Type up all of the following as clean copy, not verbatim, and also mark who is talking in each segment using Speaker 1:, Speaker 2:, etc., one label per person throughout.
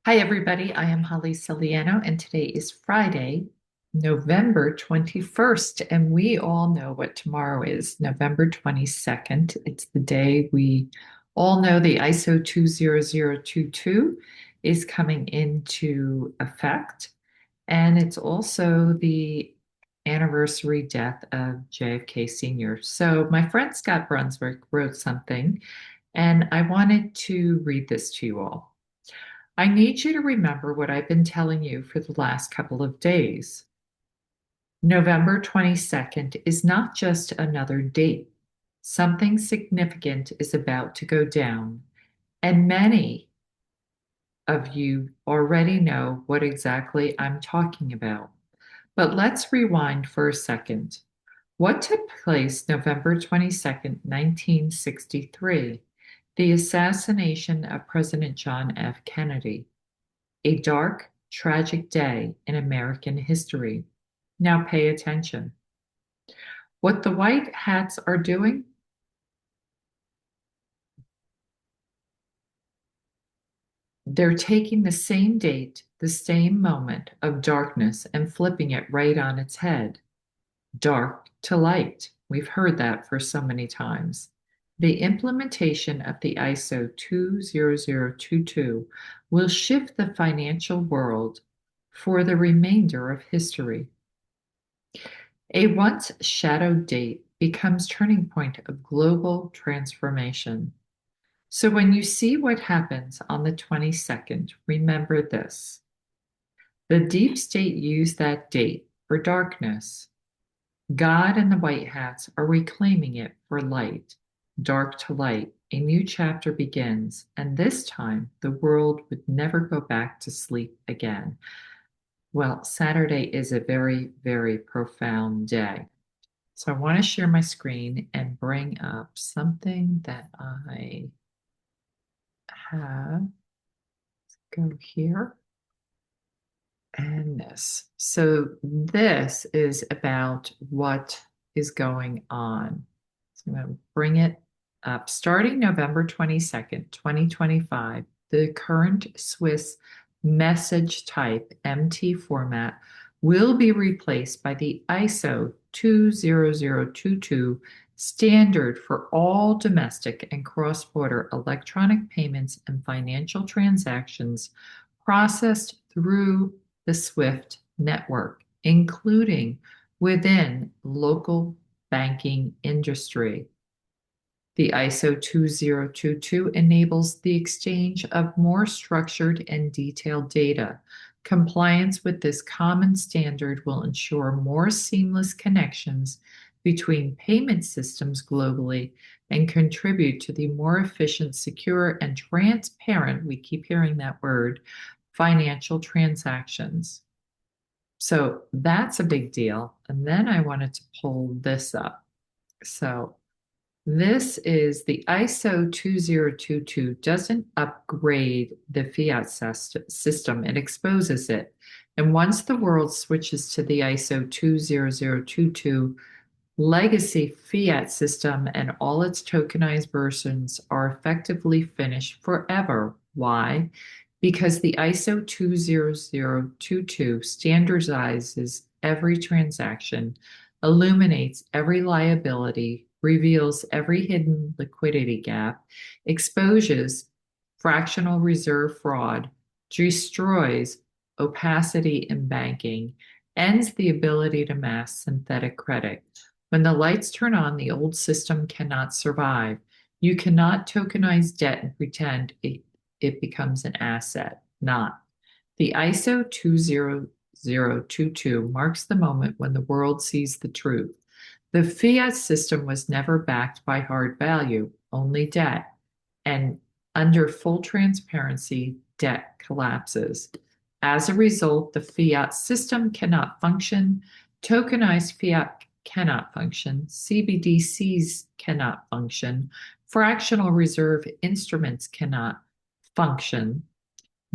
Speaker 1: Hi, everybody. I am Holly Celiano, and today is Friday, November 21st. And we all know what tomorrow is, November 22nd. It's the day we all know the ISO 20022 is coming into effect. And it's also the anniversary death of JFK Sr. So my friend Scott Brunswick wrote something, and I wanted to read this to you all. I need you to remember what I've been telling you for the last couple of days. November 22nd is not just another date. Something significant is about to go down, and many of you already know what exactly I'm talking about. But let's rewind for a second. What took place November 22nd, 1963? The assassination of President John F. Kennedy. A dark, tragic day in American history. Now pay attention. What the white hats are doing, they're taking the same date, the same moment of darkness and flipping it right on its head. Dark to light. We've heard that for so many times. The implementation of the ISO 20022 will shift the financial world for the remainder of history. A once shadowed date becomes turning point of global transformation. So when you see what happens on the 22nd, remember this. The deep state used that date for darkness. God and the white hats are reclaiming it for light. Dark to light, a new chapter begins, and this time the world would never go back to sleep again. Well, Saturday is a very, very profound day. So I want to share my screen and bring up something that I have. Go here and this. So this is about what is going on. So I'm going to bring it up. Starting November 22nd, 2025, the current Swiss message type MT format will be replaced by the ISO 20022 standard for all domestic and cross-border electronic payments and financial transactions processed through the SWIFT network, including within local banking industry. The ISO 20022 enables the exchange of more structured and detailed data. Compliance with this common standard will ensure more seamless connections between payment systems globally and contribute to the more efficient, secure, and transparent, we keep hearing that word, financial transactions. So that's a big deal. And then I wanted to pull this up. So this is the ISO 2022 doesn't upgrade the fiat system, it exposes it. And once the world switches to the ISO 20022 legacy fiat system and all its tokenized versions are effectively finished forever. Why? Because the ISO 20022 standardizes every transaction, illuminates every liability, reveals every hidden liquidity gap, exposes fractional reserve fraud, destroys opacity in banking, ends the ability to mask synthetic credit. When the lights turn on, the old system cannot survive. You cannot tokenize debt and pretend it becomes an asset. Not. The ISO 20022 marks the moment when the world sees the truth. The fiat system was never backed by hard value, only debt. And under full transparency, debt collapses. As a result, the fiat system cannot function. Tokenized fiat cannot function. CBDCs cannot function. Fractional reserve instruments cannot function.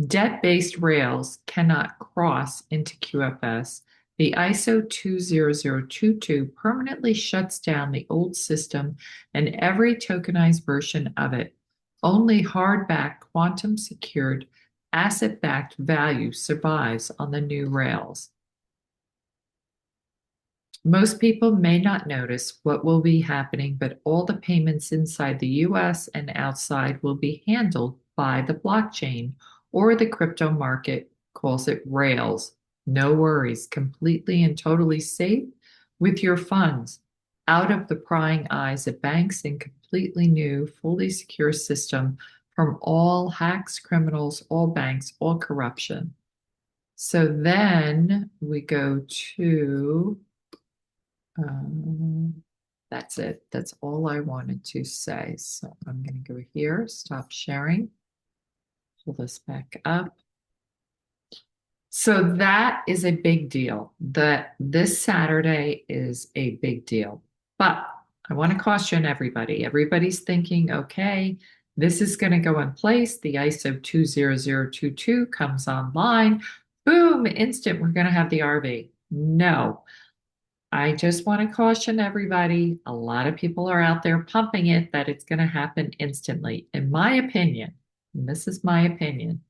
Speaker 1: Debt-based rails cannot cross into QFS. The ISO 20022 permanently shuts down the old system and every tokenized version of it. Only hardback quantum secured asset-backed value survives on the new rails. Most people may not notice what will be happening, but all the payments inside the US and outside will be handled by the blockchain, or the crypto market calls it Rails. No worries, completely and totally safe with your funds out of the prying eyes of banks, and completely new, fully secure system from all hacks, criminals, all banks, all corruption. So then we go to that's it. That's all I wanted to say. So I'm going to go here, stop sharing, pull this back up. So that is a big deal. That this Saturday is a big deal. But I want to caution everybody. Everybody's thinking, okay, this is going to go in place. The ISO 20022 comes online. Boom, instant, we're going to have the RV. No. I just want to caution everybody. A lot of people are out there pumping it that it's going to happen instantly. In my opinion, and this is my opinion,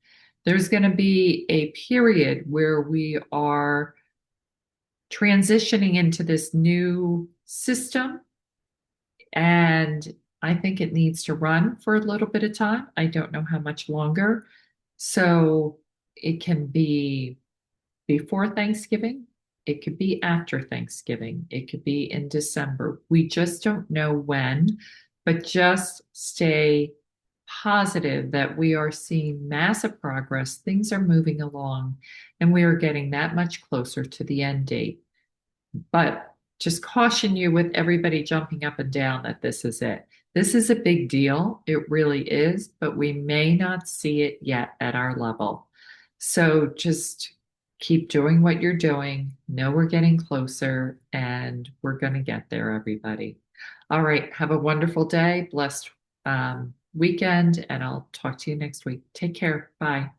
Speaker 1: there's going to be a period where we are transitioning into this new system, and I think it needs to run for a little bit of time. I don't know how much longer. So it can be before Thanksgiving. It could be after Thanksgiving. It could be in December. We just don't know when, but just stay positive that we are seeing massive progress. Things are moving along, and we are getting that much closer to the end date. But just caution you with everybody jumping up and down that this is it. This is a big deal. It really is, but we may not see it yet at our level. So just keep doing what you're doing. Know we're getting closer, and we're going to get there, everybody. All right. Have a wonderful day, blessed weekend, and I'll talk to you next week. Take care. Bye.